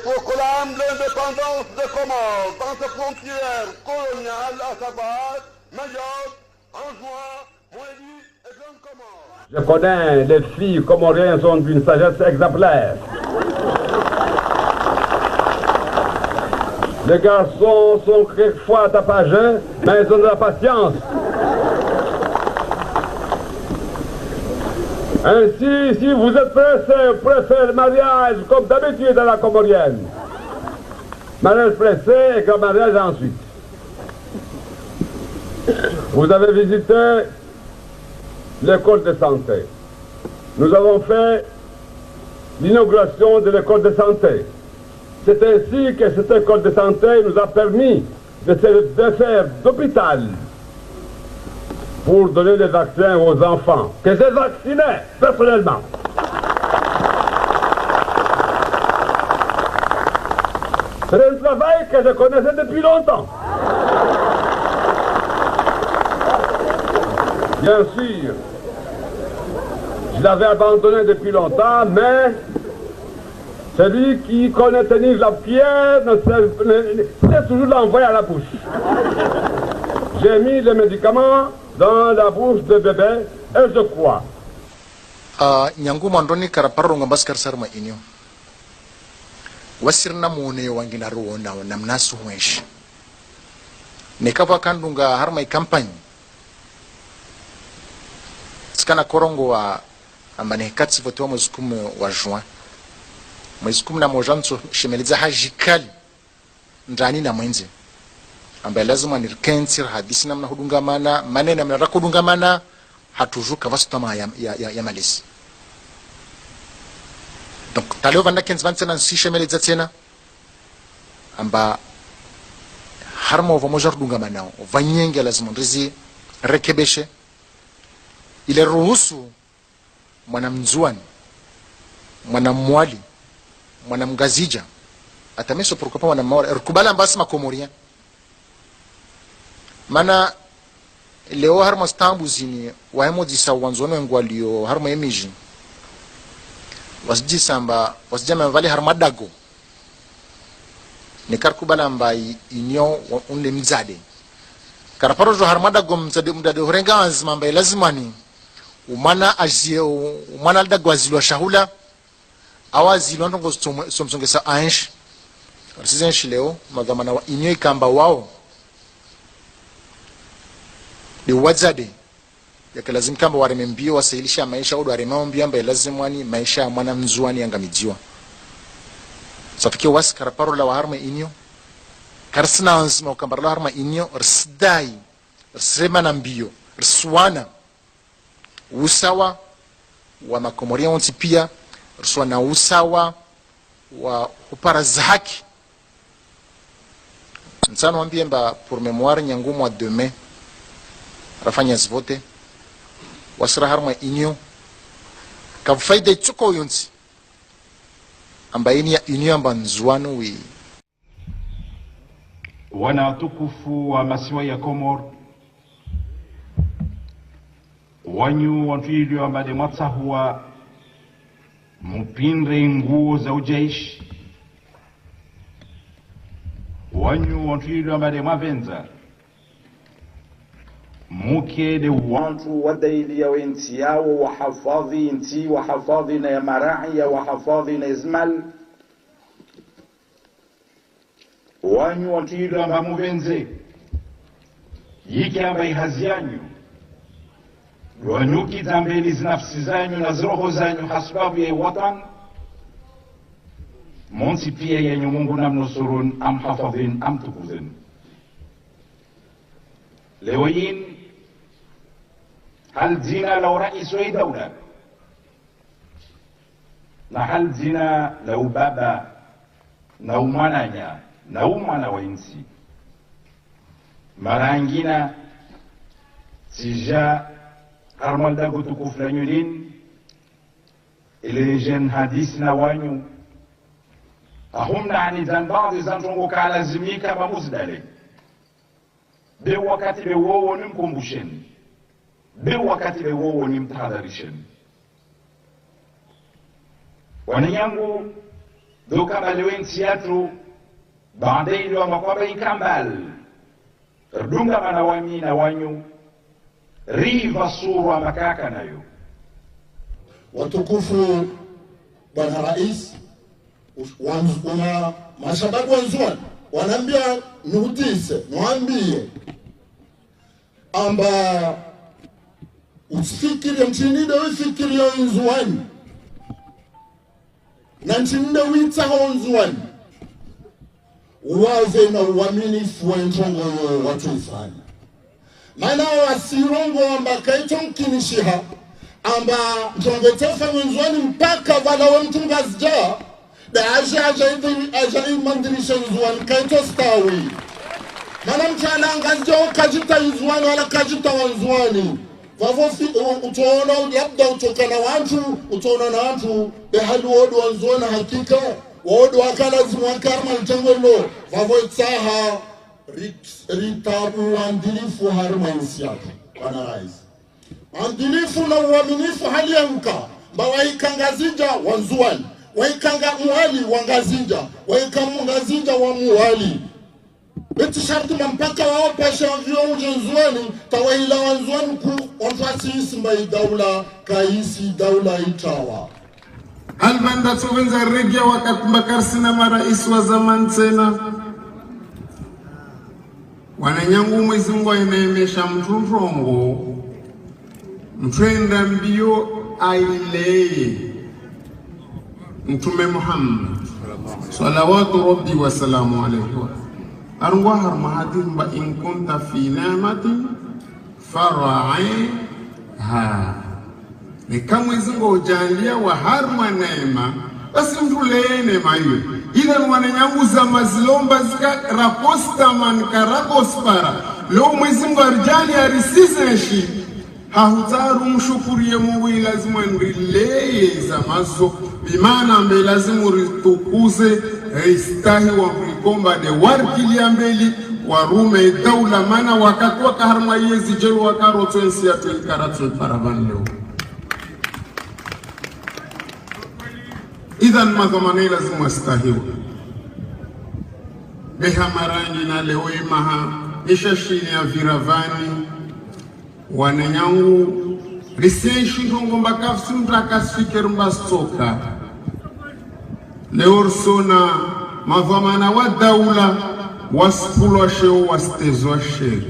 proclame l'indépendance des Comores dans ses frontières coloniales, à savoir Mayotte, Anjouan, Moélie et Grande Comore. Je connais les filles comoriennes sont d'une sagesse exemplaire. Les garçons sont quelquefois tapageux, mais ils ont de la patience. Ainsi, si vous êtes pressé, préférez le mariage comme d'habitude à la comorienne. Mariage pressé et grand mariage ensuite. Vous avez visité l'école de santé. Nous avons fait l'inauguration de l'école de santé. C'est ainsi que cette école de santé nous a permis de faire d'hôpital pour donner des vaccins aux enfants, que j'ai vaccinés personnellement. C'est un travail que je connaissais depuis longtemps. Bien sûr, je l'avais abandonné depuis longtemps, mais celui qui connaît tenir la pierre sait toujours l'envoyer à la bouche. J'ai mis les médicaments dans la bouche de bébé et je crois. Nyangu mandoni karaparro ngabaskar sarma inyo. Wasirna mone wangina ruona namnasu mwesh. Nekava kandunga harma campagne. Skana korongo wa ambane katsi voto mwezi 10 wa juin. Mwezi 10 na mojanso shemeliza hajikali ndani na mwenzi. Ambaye lazima nirkensir hadisi namna hudungamana maneno namna rakudungamana hatujuka vastama ya malisi. Donc taleo vanda kens vansena si shemeliza tena amba harmo vamojar dungamana vanyenge lazima ndizi rekebeshe ile ruhusu mwanamzuani mwanamwali mwanamgazija atameso prokopa mwanamwali rukubala mbasi makomoria mana leo harmo stambu zini wahemo disa wanzono ngwalio harmo emiji wasjisa amba wasjama vale harmadago ne karkubala mbai inyo unle mzade karaparojo harmadago mzade horenga azma mbai lazimani umana azie umana dagwazilwa shahula awazilwa ndongo somsongesa ansh arsizenshi leo magamana wa inyo ikamba wao de wazade yakalazim kamba waremembio wasailisha maisha odo waremambio ambaye lazimwani maisha mwana mzuani angamijiwa safike was karaparo la harma inyo karsna ansma ukambara la harma inyo rsdai rsema mbio rswana usawa wa makomoria wonti pia rswana usawa wa upara zaki nsano ambie mba pour mémoire nyangu mois de mai rafanya zvote wasra harma inyo ka faida tsuko yonsi ambaini ya inyo amba nzuano wi wana tukufu wa masiwa ya Komor wanyu wantuilio ambade mwatsahuwa mupinre nguo za ujaishi wanyu wantuilio ambade mwavenza muke de wantu wadaili ya wenti yao wahafadhi inti wahafadhi na ya marai ya wahafadhi na izmal wanyu wantuilio amba muvenze yiki amba ihazi yanyu wanyuki zambeli zinafsi zanyu na zroho zanyu hasbabu ya watan monsi pia yenye Mungu namnusurun am hafadhin am tukuzin leo yin hal zina lau rais wa dawla na hal zina lau baba na umananya na umana wa insi marangina sija harmal dago tukuf la nyulin ile jen hadis na wanyu ahum nani zan baadhi zantongo kalazimika mamuzdale be wakati be wowo nimkumbusheni be wakati be wowo nimtahadharisheni wanyangu doka balewensi yatu bandeilo amakwaba inkambal rdunga mana wami na wanyu riva surwa makaka nayo. Watukufu Bwana Rais, mashababu wanzuani wanaambia nihutise niwaambie amba usifikirie mchinide wifikirie nzuani na mchinide witaho nzuani wave na uaminifu wa ntongo watu ifanya maana wasirongo amba kaito mkinishiha amba ntongo tefa nzuani mpaka vala wa mtungazja da aja imandirisha nzuani kaito stawi mana mchana angazja ukajita nzuani wala kajita wanzuani vavo utaona labda utokana watu utaona na watu behali wodu wanzuani hakika wodu wakalazimu wakarma mtengolo vavo itaha ritabu wandilifu harma insiaka Bwana Rais wandilifu na uaminifu hali ya mka mba waikangazija wanzuani waikanga muhali wangazinja waikamungazinja wa muhali beti sharti mpaka wao pasha vyo ujenzuani tawaila wanzuani ku onfasi isimba daula kaisi daula itawa Albanda tuwenza regia wakakumbakarsina marais wa zaman tena wananyangu Mwenyezi Mungu ainaemesha mtunrongo mtwenda mbio aileye Mtume Muhammad salawatu rabbi wa salamu alayhi arwa harma hadimba in kunta fi ni'matin fara'iha ni kama Mwenyezi Mungu ujalia wa harma neema basi mtuleye neema hiyo ila wananyangu za mazilomba zika raposta man karapospara leo Mwenyezi Mungu arjali arisizeshi hahutaru mshukurie Mungu lazima nrileye za mazo bimana ambe lazima ritukuze istahi wa mkomba de warkili ambeli warume daula mana wakatwa kaharma yezi jelu wakaroto ensi ya tuikaratu paravan leo idhan madhamani lazima istahiwa beha marangi na leo imaha ishashini ya viravani wananyangu risenshi ndongo mbakafsi mtakasfikir mbastoka leo sona madhamana wa daula waspulwa sheo wastezwa sheri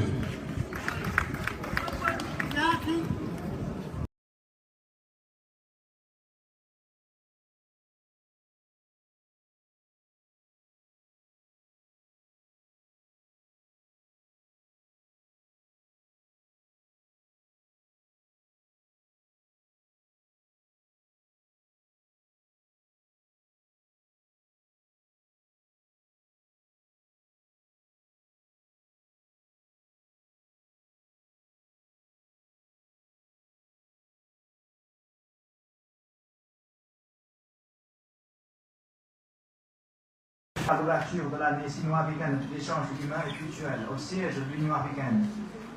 à l'ouverture de l'année sino-africaine d'échange humain et culturel au siège de l'Union africaine.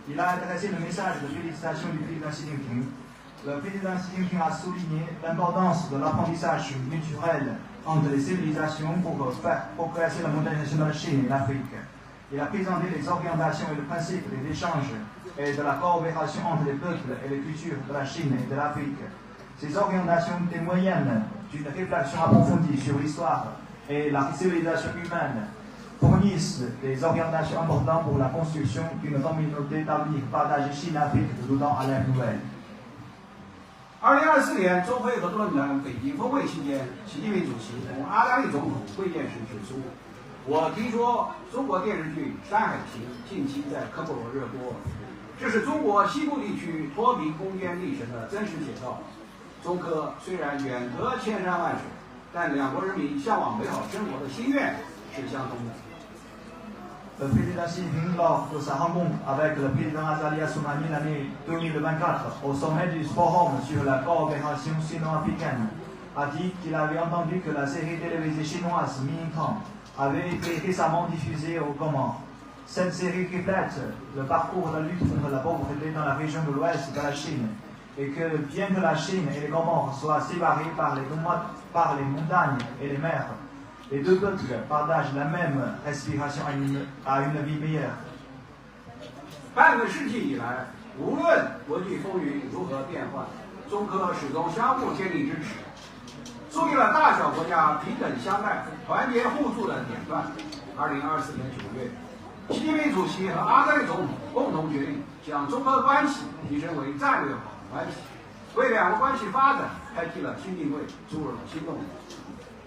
Il a adressé le message de félicitations du président Xi Jinping. Le président Xi Jinping a souligné l'importance de l'apprentissage culturel entre les civilisations pour faire progresser la modernisation de la Chine et l'Afrique. Il a présenté les orientations et le principe des échanges et de la coopération entre les peuples et les cultures de la Chine et de l'Afrique. Ces orientations témoignent d'une réflexion approfondie sur l'histoire et la civilisation humaine, fournissent des orientations importantes pour la construction d'une communauté établie, partagée Chine-Afrique de tout temps à l'ère nouvelle. 2024年中非合作论坛北京峰会期间，习近平主席同阿达利总统会见时指出，我听说中国电视剧《山海情》近期在科博热播，这是中国西部地区脱贫攻坚历程的真实写照。中科虽然远隔千山万水，但两国人民向往美好生活的心愿是相通的。 Le président Xi Jinping, lors de sa rencontre avec le président Azali Assoumani l'année 2024 au sommet du Forum sur la coopération sino-africaine, a dit qu'il avait entendu que la série télévisée chinoise Minitan avait été récemment diffusée au Comores. Cette série reflète le parcours de la lutte contre la pauvreté dans la région de l'ouest de la Chine, et que bien que la Chine et les Comores soient séparés par les montagnes et les mers, Les deux peuples partagent la même aspiration à une vie meilleure. 半个世纪以来，无论国际风云如何变幻，中科始终相互坚定支持，树立了大小国家平等相待、团结互助的典范。2024年9月，习近平主席和阿格里总统共同决定将中科关系提升为战略伙伴关系，为两国关系发展开辟了新定位，注入了新动力。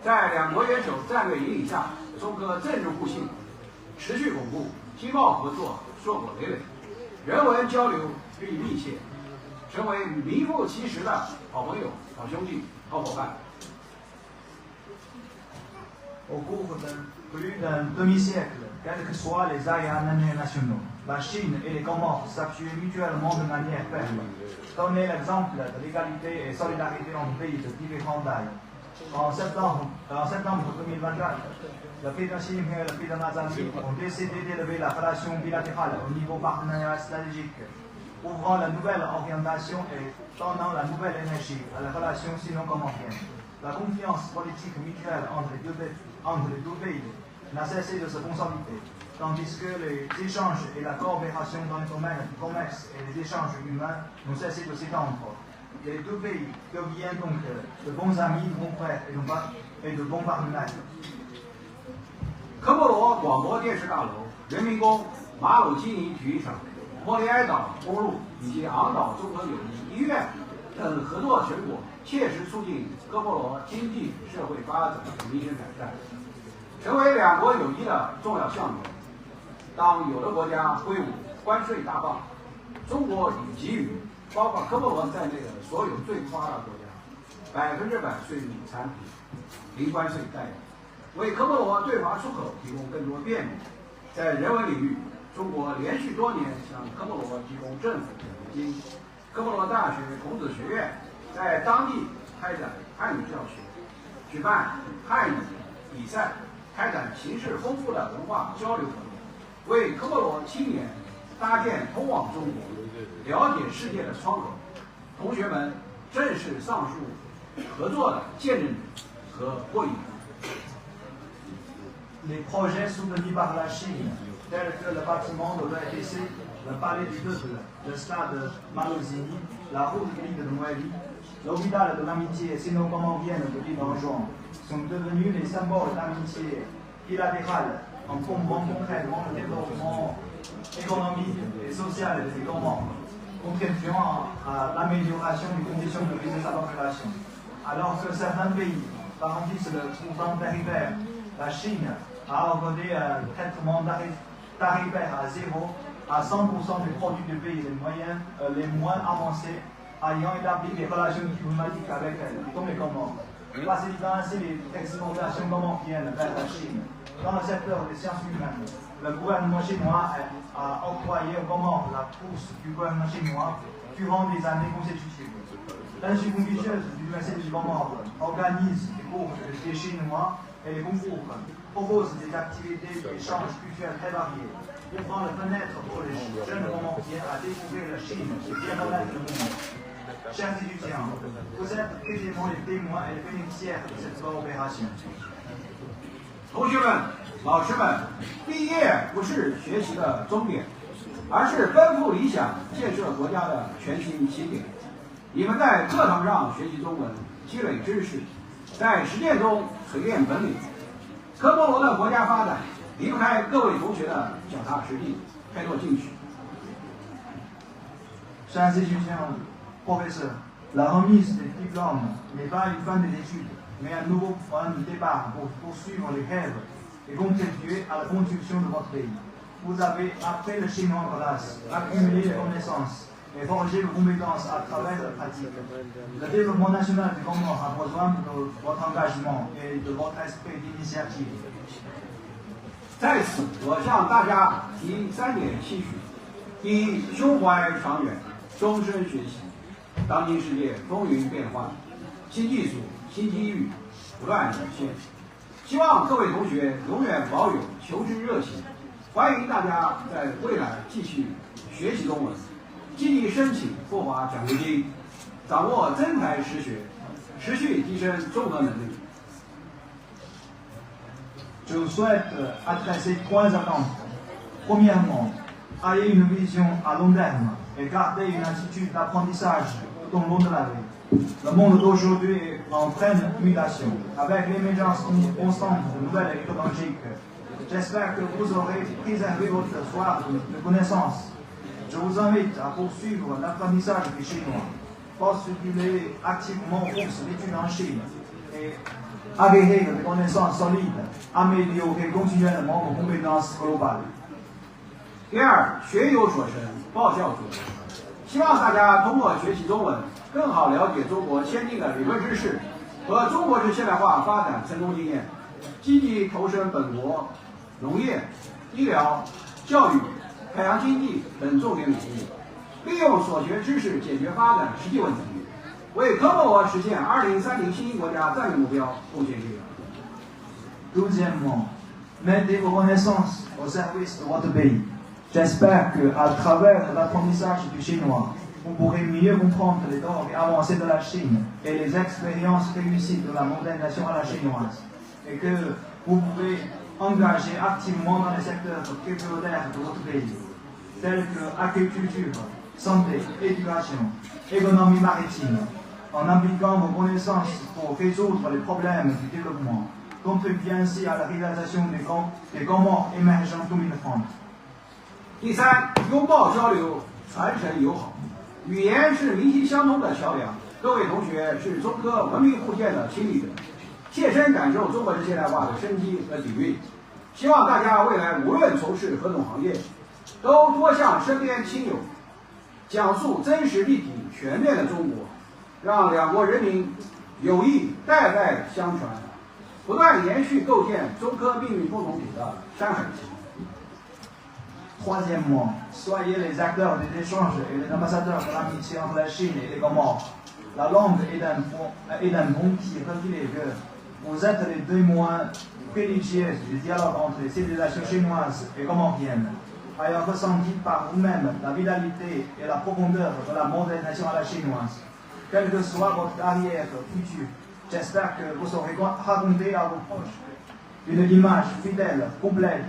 在两国元首战略引领下，中科政治互信持续巩固，经贸合作硕果累累，人文交流日益密切，成为名副其实的好朋友、好兄弟、好伙伴。Au cours de plus d'un demi-siècle, quels que soient les aléas nationaux, la Chine et les Comores s'appuient mutuellement de manière ferme. Donnez l'exemple de l'égalité et solidarité entre pays de différentes tailles. En septembre 2024, le président Xi Jinping et le président Azali ont décidé d'élever la relation bilatérale au niveau partenariat stratégique, ouvrant la nouvelle orientation et donnant la nouvelle énergie à la relation sino-comorienne. La confiance politique mutuelle entre les deux pays n'a cessé de se consolider, tandis que les échanges et la coopération dans le domaine du commerce et les échanges humains n'ont cessé de s'étendre. Les deux pays deviennent donc de bons amis, de bons frères et de bons partenaires. 科莫罗广播电视大楼、人民宫、马鲁基尼体育场、莫里埃岛公路以及昂岛综合友谊医院等合作成果，切实促进科莫罗经济社会发展和民生改善，成为两国友谊的重要项目。当有的国家挥舞关税大棒，中国已给予包括科莫罗在内的所有最发达国家100%税率产品零关税待遇，为科莫罗对华出口提供更多便利。在人文领域，中国连续多年向科莫罗提供政府奖学金。科莫罗大学孔子学院在当地开展汉语教学，举办汉语比赛，开展形式丰富的文化交流活动，为科莫罗青年搭建通往中国、了解世界的窗口。同学们正是上述合作的见证者和获益者。Les projets soutenus par la Chine, tels que le bâtiment de l'ETC, le palais du peuple, le stade Malosini, la route grise de Noël, l'hôpital de l'amitié sino-comorienne de Libanjon, sont devenus les symboles d'amitié bilatérale en promouvant concrètement le développement économique et social des Comores, contribuant à l'amélioration des conditions de vie de sa population. Alors que certains pays garantissent le pourtant tarifaire, la Chine a accordé un traitement tarifaire à 0 à 100% des produits du pays les moins avancés, ayant établi des relations diplomatiques avec elles, comme les Comores, facilitant ainsi les exportations comoriennes vers la Chine. Dans le secteur des sciences humaines, le gouvernement chinois a octroyé aux Comores la bourse du gouvernement chinois durant des années consécutives. L'Institut Confucius de l'Université du Comores organise des cours des Chinois et les concours propose des activités d'échange culturel très variées, ouvrant la fenêtre pour les jeunes Comoriens à découvrir la Chine et bien connaître le monde. Chers étudiants, vous êtes aisément les témoins et les bénéficiaires de cette coopération. 同学们、老师们，毕业不是学习的终点，而是奔赴理想、建设国家的全新起点。你们在课堂上学习中文，积累知识，在实践中锤炼本领。科莫罗的国家发展离不开各位同学的脚踏实地，开拓进取。Chers étudiants, professeurs, la remise des diplômes n'est pas une fin des études, mais un nouveau point de départ pour poursuivre les rêves et contribuer à la construction de votre pays. Vous avez appris le chinois en classe, accumulé les connaissances et forgé vos compétences à travers la pratique. Le développement national du Comores a besoin de votre engagement et de votre esprit d'initiative. 在此，我向大家提3点期许：第一，胸怀长远，终身学习。当今世界风云变幻，新技术、新机遇不断涌现，希望各位同学永远保有求知热情，欢迎大家在未来继续学习中文，积极申请赴华奖学金，掌握真才实学，持续提升综合能力。je souhaite adresser 3 attentes. Premièrement, ayez une vision à long terme et garder une attitude d'apprentissage tout au long de la vie. Le monde d'aujourd'hui est en pleine mutation, avec l'émergence constante de nouvelles technologiques. J'espère que vous aurez préservé votre soif de connaissances. Je vous invite à poursuivre l'apprentissage du chinois, postuler activement aux courses d'études en Chine et acquérir des connaissances solides, améliorer continuellement vos compétences globales. 第二，学有所成，报效所成。希望大家通过学习中文，更好了解中国先进的理论知识和中国式现代化发展成功经验，积极投身本国农业、医疗、教育、海洋经济等重点领域，利用所学知识解决发展实际问题，为科莫国实现2030新兴国家战略目标贡献力量。Deuxièmement, mettez vos connaissances au service de votre pays. J'espère qu'à travers l'apprentissage du chinois, vous pourrez mieux comprendre les dogmes avancés de la Chine et les expériences réussies de la modernisation à la chinoise, et que vous pouvez engager activement dans les secteurs prioritaires de votre pays, tels que agriculture, santé, éducation, économie maritime, en appliquant vos connaissances pour résoudre les problèmes du développement, contribuer ainsi à la réalisation des grands émergents 2030. 第三，拥抱交流，传承友好。语言是民心相通的桥梁，各位同学是中科文明互鉴的亲历者，切身感受中国式现代化的生机和底蕴。希望大家未来无论从事何种行业，都多向身边亲友讲述真实立体全面的中国，让两国人民友谊代代相传，不断延续构建中科命运共同体的山海情。 Troisièmement, soyez les acteurs des échanges et les ambassadeurs de l'amitié entre la Chine et les Comores. La langue est d'un bon qui relie les cœurs. Vous êtes les témoins privilégiés du dialogue entre les civilisations chinoises et comoriennes. Ayant ressenti par vous-même la vitalité et la profondeur de la modernisation à la chinoise, quelle que soit votre carrière future, j'espère que vous saurez raconter à vos proches une image fidèle, complète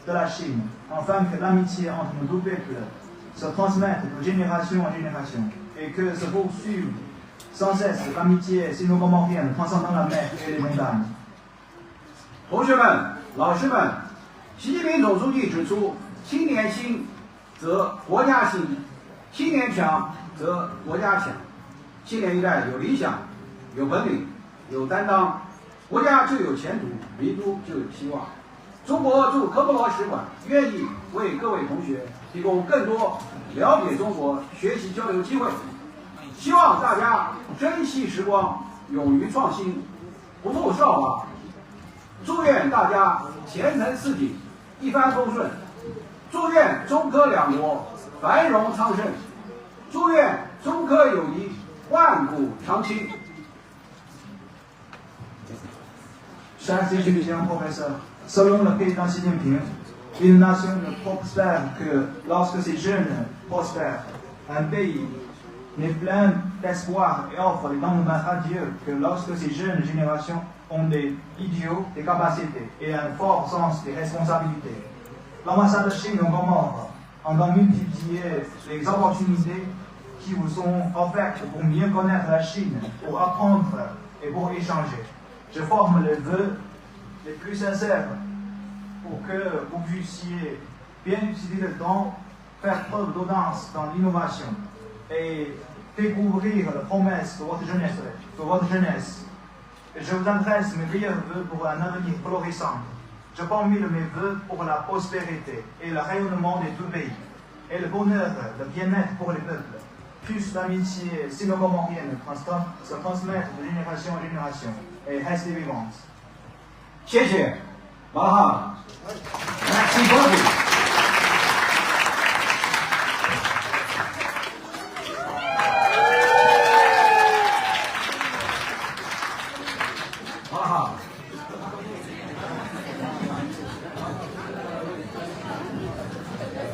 de la Chine, afin que l'amitié entre nos deux peuples se transmette de génération en génération et que se poursuive sans cesse l'amitié sino-comorienne transcendant la mer et les montagnes. 同学们、老师们，习近平总书记指出，青年兴则国家兴，青年强则国家强。青年一代有理想、有本领、有担当，国家就有前途，民族就有希望。 中国驻科莫罗使馆愿意为各位同学提供更多了解中国、学习交流机会，希望大家珍惜时光，勇于创新，不负韶华。祝愿大家前程似锦，一帆风顺；祝愿中科两国繁荣昌盛；祝愿中科友谊万古长青。 Chers étudiants, professeurs, selon le président Xi Jinping, une nation ne prospère que lorsque ses jeunes prospèrent. Un pays n'est plein d'espoir et offre des lendemains radieux que lorsque ces jeunes générations ont des idéaux, des capacités et un fort sens des responsabilités. L'ambassade de Chine aux Comores entend multiplier les opportunités qui vous sont offertes pour mieux connaître la Chine, pour apprendre et pour échanger. Je forme les vœux les plus sincères pour que vous puissiez bien utiliser le temps, faire preuve d'audace dans l'innovation et découvrir les promesses de votre jeunesse. Et je vous adresse mes meilleurs vœux pour un avenir florissant. Je formule mes vœux pour la prospérité et le rayonnement des deux pays, et le bonheur, le bien-être pour les peuples. Puisse l'amitié sino-comorienne se transmettre de génération en génération et rester vivante. 谢谢，马哈，Merci beaucoup。马哈。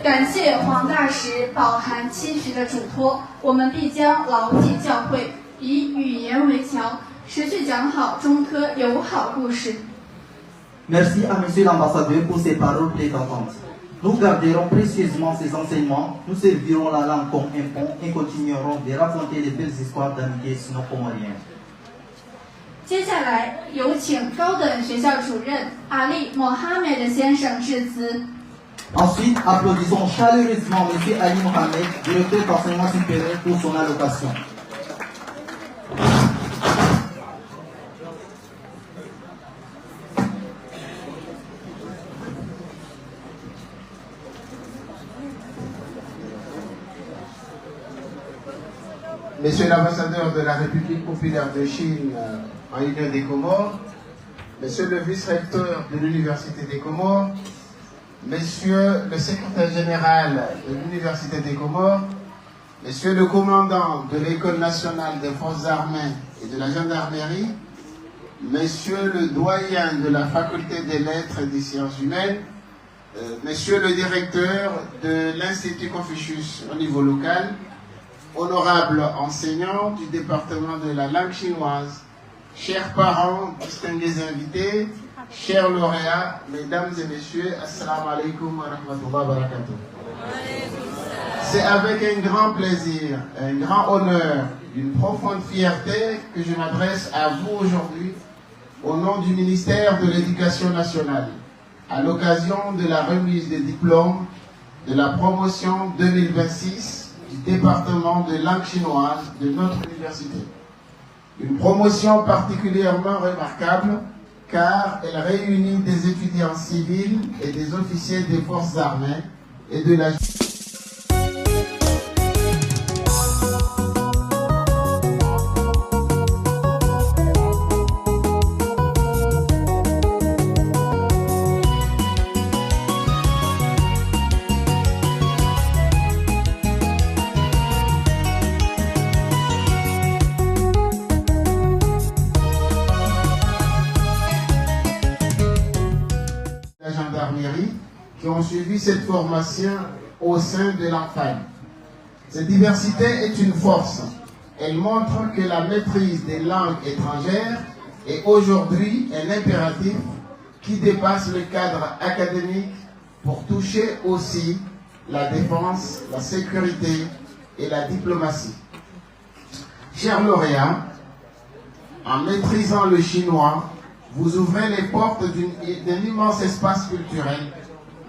感谢黄大使饱含期许的嘱托，我们必将牢记教诲，以语言为桥，持续讲好中科友好故事。Merci à Monsieur l'ambassadeur pour ses paroles plaisantantes. Nous garderons précieusement ces enseignements, nous servirons la langue comme un pont et continuerons de raconter les belles histoires d'amitié sino-comorienne. 接下来有请高等学校主任阿里莫哈梅德先生致辞。 Ensuite, applaudissons chaleureusement M. Ali Mohamed, directeur d'enseignement supérieur, pour son allocation. Monsieur l'ambassadeur de la République populaire de Chine en Union des Comores, Monsieur le vice-recteur de l'Université des Comores, Monsieur le secrétaire général de l'Université des Comores, Monsieur le commandant de l'École nationale des forces armées et de la gendarmerie, Monsieur le doyen de la faculté des lettres et des sciences humaines, Monsieur le directeur de l'Institut Confucius au niveau local, honorables enseignants du département de la langue chinoise, chers parents, distingués invités, chers lauréats, mesdames et messieurs, assalamu alaikum wa rahmatullahi wa barakatuh. C'est avec un grand plaisir, un grand honneur, une profonde fierté que je m'adresse à vous aujourd'hui au nom du ministère de l'Éducation nationale, à l'occasion de la remise des diplômes de la promotion 2026 du département de langue chinoise de notre université. Une promotion particulièrement remarquable car elle réunit des étudiants civils et des officiers des forces armées et de la qui ont suivi cette formation au sein de l'ANFAD. Cette diversité est une force. Elle montre que la maîtrise des langues étrangères est aujourd'hui un impératif qui dépasse le cadre académique pour toucher aussi la défense, la sécurité et la diplomatie. Chers lauréats, en maîtrisant le chinois, vous ouvrez les portes d'un immense espace culturel,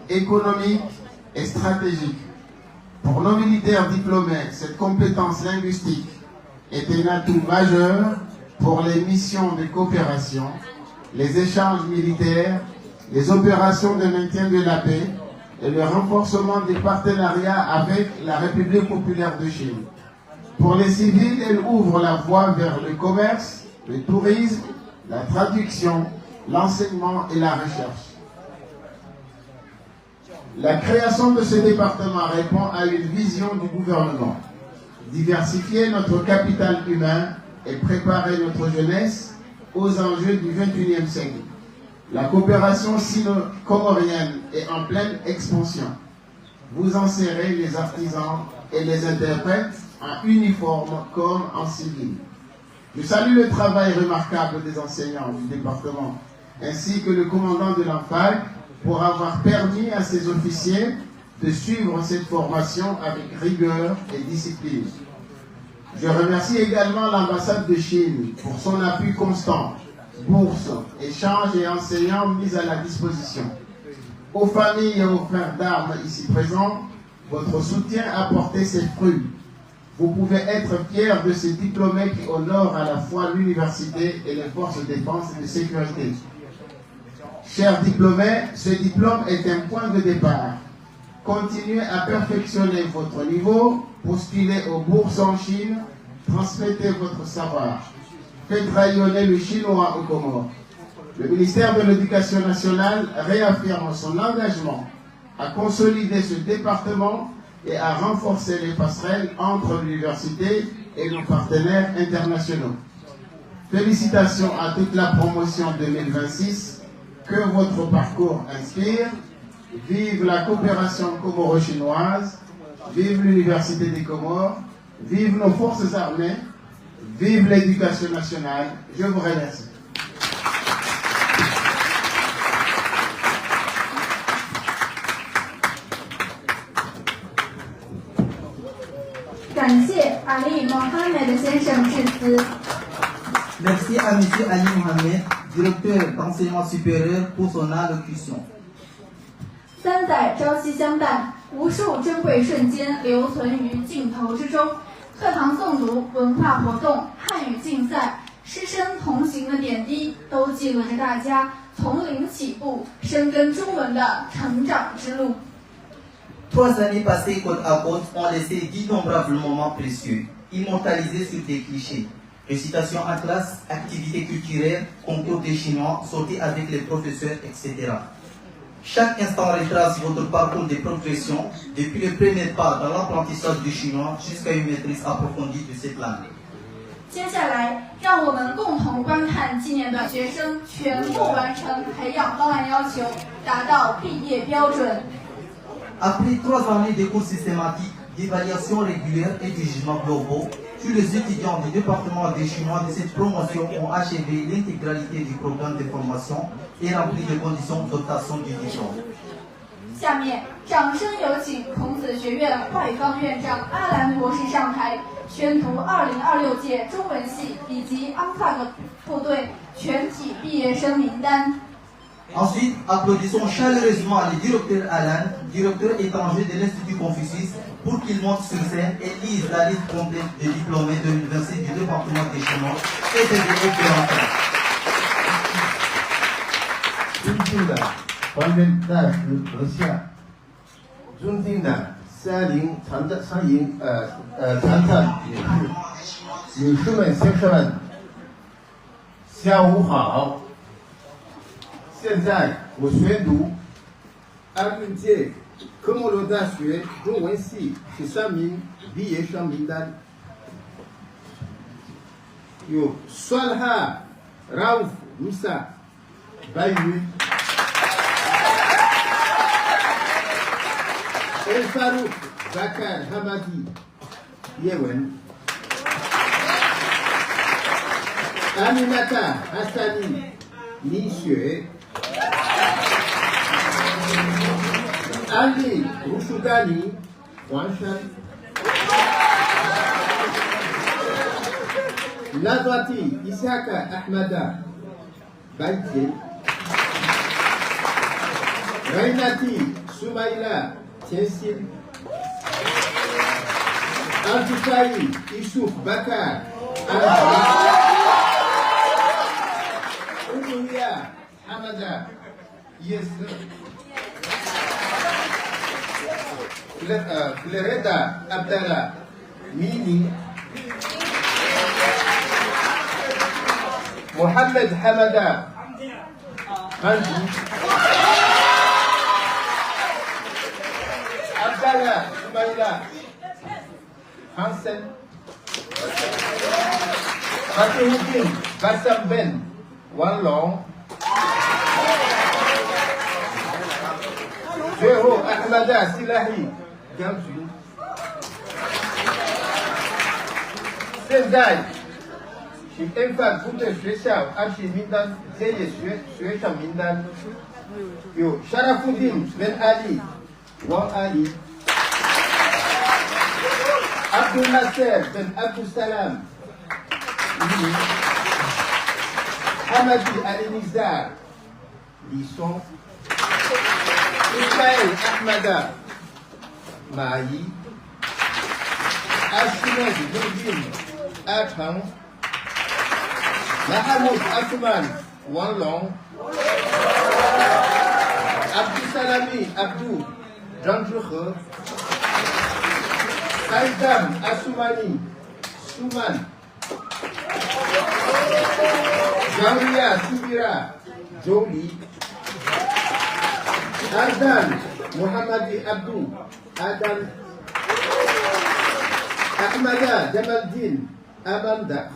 économique et stratégique. Pour nos militaires diplômés, cette compétence linguistique est un atout majeur pour les missions de coopération, les échanges militaires, les opérations de maintien de la paix et le renforcement des partenariats avec la République populaire de Chine. Pour les civils, elle ouvre la voie vers le commerce, le tourisme, la traduction, l'enseignement et la recherche. La création de ce département répond à une vision du gouvernement. Diversifier notre capital humain et préparer notre jeunesse aux enjeux du XXIe siècle. La coopération sino-comorienne est en pleine expansion. Vous en serez les artisans et les interprètes en uniforme comme en civil. Je salue le travail remarquable des enseignants du département ainsi que le commandant de l'ANFAD pour avoir permis à ces officiers de suivre cette formation avec rigueur et discipline. Je remercie également l'ambassade de Chine pour son appui constant, bourses, échanges et enseignants mis à la disposition. Aux familles et aux frères d'armes ici présents, votre soutien a porté ses fruits. Vous pouvez être fiers de ces diplômés qui honorent à la fois l'université et les forces de défense et de sécurité. Chers diplômés, ce diplôme est un point de départ. Continuez à perfectionner votre niveau, postulez aux bourses en Chine, transmettez votre savoir. Faites rayonner le chinois aux Comores. Le ministère de l'Éducation nationale réaffirme son engagement à consolider ce département et à renforcer les passerelles entre l'université et nos partenaires internationaux. Félicitations à toute la promotion 2026. Que votre parcours inspire. Vive la coopération comoro-chinoise, vive l'Université des Comores, vive nos forces armées, vive l'éducation nationale. Je vous remercie. 感谢阿里莫哈梅德先生致辞。Merci à M. Ali Mohamed, directeur d'enseignement supérieur, pour son allocution. 3载朝夕相伴，无数珍贵瞬间留存于镜头之中。课堂诵读、文化活动、汉语竞赛、师生同行的点滴，都记录着大家从零起步、深耕中文的成长之路。3 années passées côte à côte ont laissé d'innombrables moments précieux, immortalisés sur des clichés. Récitation en classe, activités culturelles, concours des Chinois, sorties avec les professeurs, etc. Chaque instant retrace votre parcours de progression, depuis le premier pas dans l'apprentissage du chinois jusqu'à une maîtrise approfondie de cette langue. 接下来，让我们共同观看纪念短学生全部完成培养方案要求，达到毕业标准。Après 3 années de cours systématiques, d'évaluation régulière et de jugements globaux, tous les étudiants du département des Chinois de cette promotion ont achevé l'intégralité du programme de formation et rempli les conditions d'obtention du diplôme. 下面，掌声有请孔子学院外方院长阿兰博士上台，宣读2026届中文系以及安法的部队全体毕业生名单。Ensuite, applaudissons chaleureusement le directeur Alan, directeur étranger de l'Institut Confucius, pour qu'il monte sur scène et lise la liste complète des diplômés 2026 du département des Chinois et des opérateurs. 尊敬的团员大师阁下，尊敬的参战女士们、先生们，下午好。现在我宣读2026届科莫罗大学中文系13名毕业生名单，有Swalha Rauf Musa Bayoumi, El Farouk Bakar Hamadi Yewen, Aminata Hassani Ni Xue, Ali Rushugani Huang Shan, Nazwati Ishaka Ahmada Baïtier, Rainati Soumaïla Tiensin, Antifaï Issouf Bakar Oumouya Hamada Yesr, Flereda Abdallah Mini, Mohamed Hamada Hamdi, Abdallah Soumaïla Hansen, Fatihuddin Bassam Ben Wan Long, Zero Ahmada Silahi Gamsu. 现在，请颁发部队学校20名单，这些学生名单有 Sharafuddin Ben Ali, Wang Ali, Abdul Nasser Ben Abdul Salam, Hamadi Ali Nizar, Lisson, Ismail Ahmada, Maï, Ashimed Nurdin, Atang, Mahamoud Atman, Wang Long, Abdul Salami Abdou, Zhang Zhihe, Saidam Assoumani, Souman, Jamria Sibira, Jolie, Ardan Mohammadi Abdou, Adam, Ahmada Jamaldin, Amanda,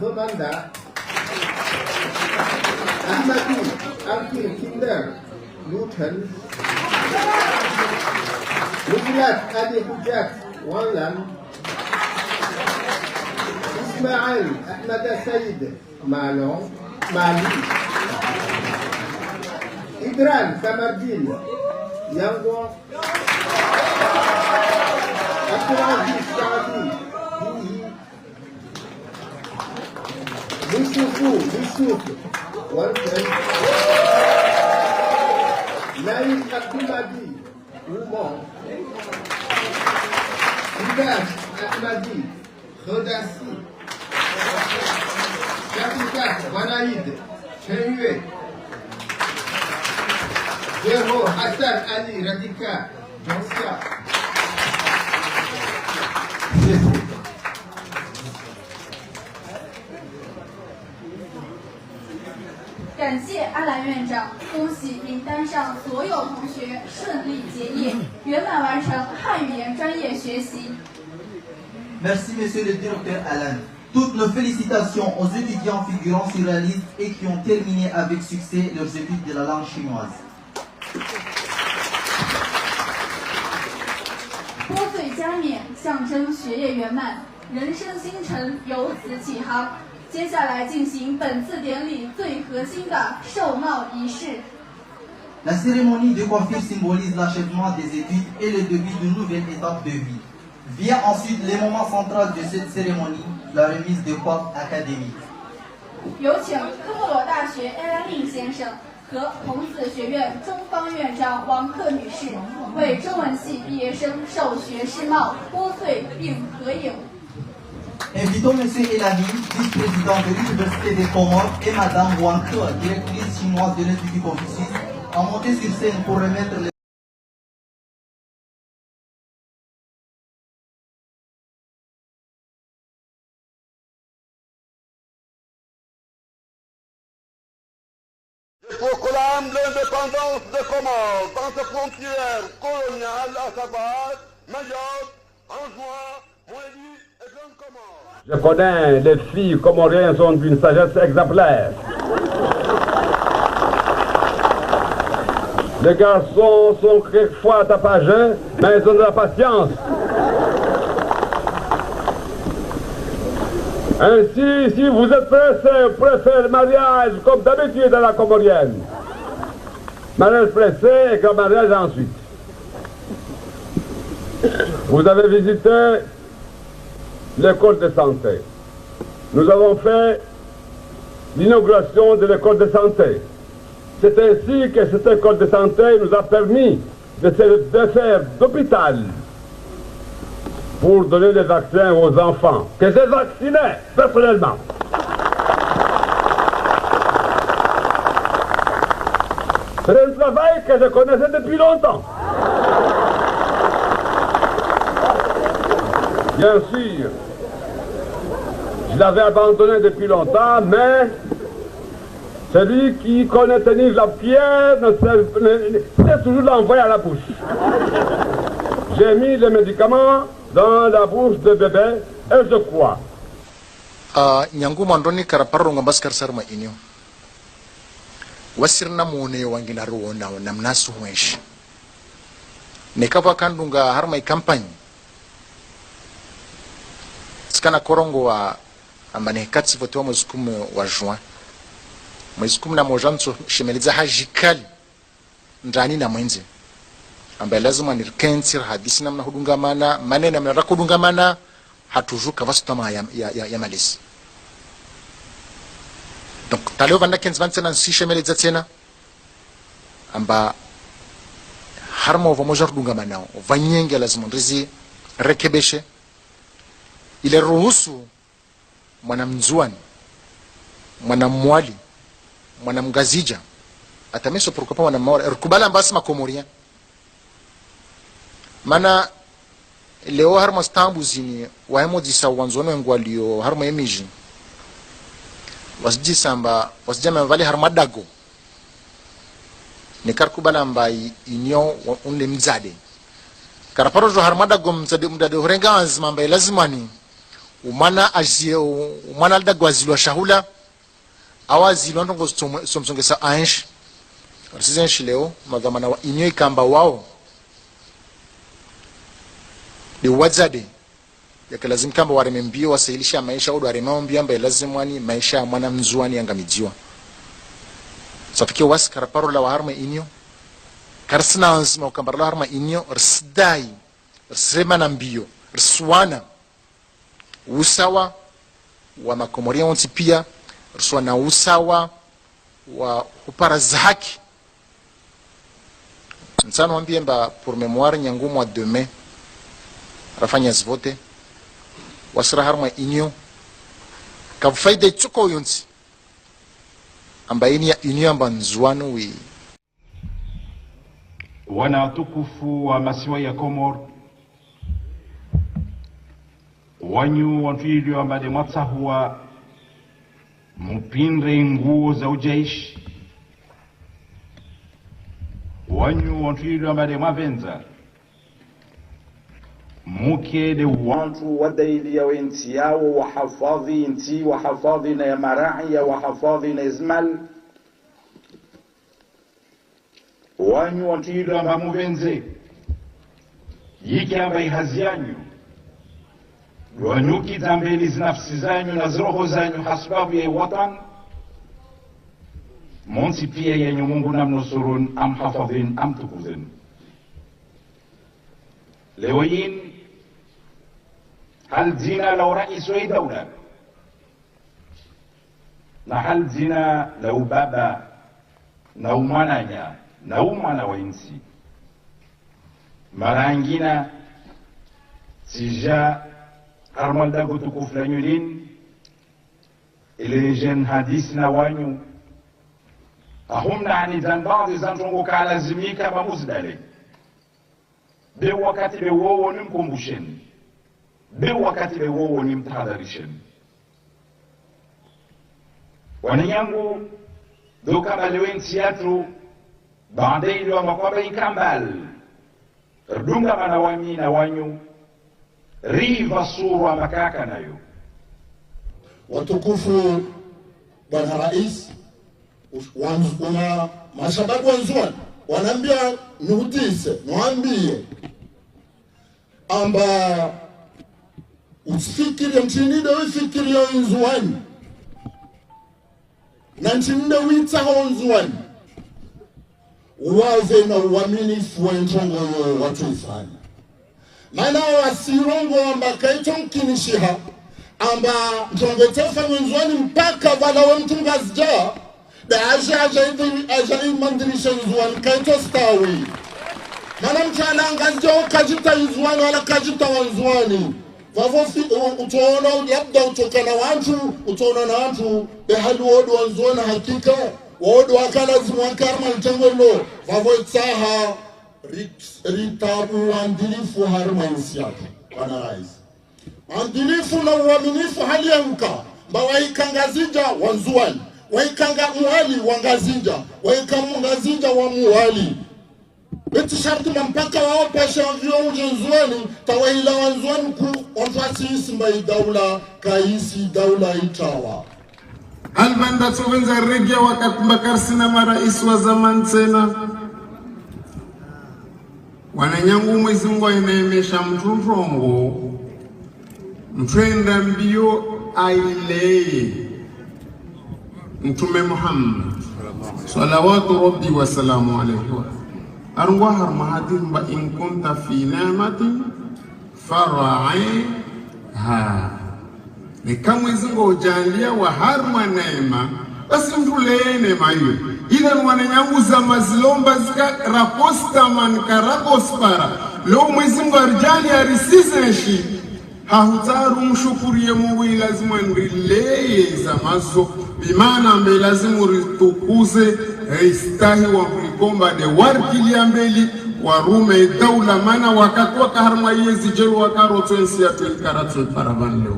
Ahmadou Ankir Kinder, Luton, Mujlat Ali Hujat, Wanlan, Ismail Ahmada Saïd, Malon, Mali, Idran Kamardin, Yangwon, Abdulaziz Saadi, Dini, Youssouf, Naïm Abdouladi, Oumon, Idas Ahmadi, Rodassi, Kapikat, Wanaïd, Chenyue, Zéro, Hassan Ali, Radika, Jansia.感谢阿兰院长，恭喜名单上所有同学顺利结业，圆满完成汉语言专业学习。Merci, Monsieur le Directeur Alan. Toutes nos félicitations aux étudiants figurant sur la liste et qui ont terminé avec succès leurs études de la langue chinoise. 拨穗加冕，象征学业圆满，人生新程由此起航。接下来进行本次典礼最核心的授帽仪式。La cérémonie de coiffure symbolise l'achèvement des études et le début d'une nouvelle étape de vie. Vient ensuite le moment central de cette cérémonie, la remise de coiffe académique. 有请科莫罗大学艾拉令先生和孔子学院中方院长王克女士为中文系毕业生授学士帽、拨穗并合影。Invitons M. Elani, vice-président de l'Université des Comores, et Mme Wang Ke, directrice chinoise de l'Institut Confucius, à monter sur scène pour remettre les Je proclame l'indépendance des Comores dans ses frontières coloniales, à savoir Mayotte, Anjouan, Moélie et Grande Comore. Je connais, les filles comoriennes sont d'une sagesse exemplaire. Les garçons sont quelquefois tapageux, mais ils ont de la patience. Ainsi, si vous êtes pressés pour faire le mariage comme d'habitude dans la comorienne, mariage pressé et grand mariage ensuite. Vous avez visité l'école de santé. Nous avons fait l'inauguration de l'école de santé. C'est ainsi que cette école de santé nous a permis de faire d'hôpital pour donner les vaccins aux enfants, que j'ai vaccinés personnellement. C'est un travail que je connaissais depuis longtemps. Bien sûr, je l'avais abandonné depuis longtemps, mais celui qui connaît tenir la pierre sait toujours l'envoyer à la bouche. J'ai mis les médicaments dans la bouche de bébé et je crois. Nyangu mandoni karaparro ngambaskar sarma inyo. Wasirna mune wangina ruona namnasu mwesh. Nekava kandunga harma campagne. Skana korongo wa amane katsi voto muzkum wa juin. Muzkum na mojanso shemeliza hajikali ndani na mwenze. Ambaye lazima nirkensir hadisi namna hudungamana manena mna rakudungamana hatujuka vastama ya malisi. Donc taleo vanda kenz vansena sishemeleza tena amba harmo vamoja hudungamana vanyenge lazima ndizi rekebeshe ile ruhusu mwanamzuani mwanamwali mwanamgazija atameso pourquoi pas mwanamwali rukubala mbasi makomoria mana leo harma stambu zini waemo disa wanzono ngwalio harma emiji wasjisa amba wasjama vale harma dago ne karkubala mbai inyo unle mzade karaparo jo harma dago mzade horenga azma mbai lazimani umana azie umana dago azilwa shahula awazi londongo somsongesa ansh arsizenshi leo madhamana wa inyo ikamba wao ni wazade yakalazim kamba waremembio wasailisha maisha au waremambia ambaye lazimwani maisha mwana mzuani angamijiwa safikia was karaparo la harma inyo karsna azma ukambara la harma inyo rsdai rsema na mbio rswana usawa wa makomoria onti pia ruswa na usawa wa kuparaza haki. Nsano ambie mba pour mémoire nyangu mwa demain rafanya zvote wasira harma union kafaida chuko yonsi amba ini ya union amba nzuano wi wana watukufu wa masiwa ya Komoro wanyu wantuilio amba de matsahuwa mpindre nguo za ujaishi wanyu wantuilio amba de mavenza muke de wantu wadaili ya wenti yao wahafadhi inti wahafadhi na ya marai wahafadhi na izmal wanyu wantuilio amba muvenze yiki amba ihazi yanyu wanyuki zambeli zinafsi zanyu na zroho zanyu hasbabu ya watan monsi pia yenye Mungu namnusurun amhafadhin amtukuzin lewayin hal zina lau rais wa dawla na hal zina lau baba na umwananya na umwana wa insi marangina sija armal dagu tukufu la nyulin ile jen hadis na wanyu ahumna ani zanbaadhi zantongo kalazimika mamuzdale be wakati be wowo ni mkumbusheni be wakati be wowo ni mtahadharisheni wanyangu do kama lewensi yatu baadaye ilo makwaba ikambal rdunga manawami na wanyu riva sura makaka nayo. Watukufu bwana rais wana mashababu wanzuan wanaambia nuhutise mwambie amba usifikiri mchinide ufikiri ya nzuani na mchinide wita nzuani waze na uaminifu wa ntongo watu ifani maana wasirongo amba kaito mkinishiha amba ntongo tefa nzuani mpaka wala wa mtungazja da aja mandirisha nzuani kaito stawi maana mchana angazja ukajita nzuani wala kajita wanzuani vavo utaona labda utokana watu utaona na watu behalu wodu wanzuani hakika wodu wakala zimwakarma mtengolo vavo itaha ritabu andilifu harma insiatu wana rais andilifu na uaminifu hali ya mka mba waikangazija wanzuani waikanga muhali wangazinja waikangazinja wa muhali beti sharti mpaka wao pasha vyo ujenzuani tawaila wanzuani ku onfasi isimba daula kaisi daula itawa albanda tuwenza regia wakati mbakarsina marais wa zaman tena wananyangu mwezi Mungu inaemesha mturongo mtwenda mbio aileye Mtume Muhammad salawatu rabbi wa salamu alayhi arwa harmahatin ba in kunta fi ni'matin faraiha ni kama izingo ujalia wa harma neema basi mtuleye neema hiyo ila wananyangu za mazilomba zika raposta man karakospara leo mwezi Mungu arjali arisizeshi hahutaru mshukurie Mungu lazima nrileye za mazo bimana mbe lazima ritukuze istahi wa mlikomba de warkilia mbeli warume daula mana wakatwa kaharma yezi jelu wakaroto ensi ya tuilkaratu paravan leo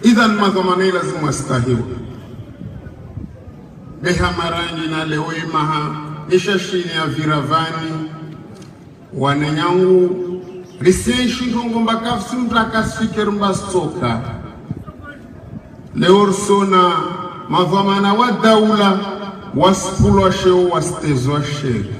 idhan madhamani lazima istahiwa beha marangi na leo imaha ishashini ya viravani wananyangu risenshi ngomba kafsi mtakasiker mbastoka leorsona madhamana wa daula waspulwa sheo wastezwa sheri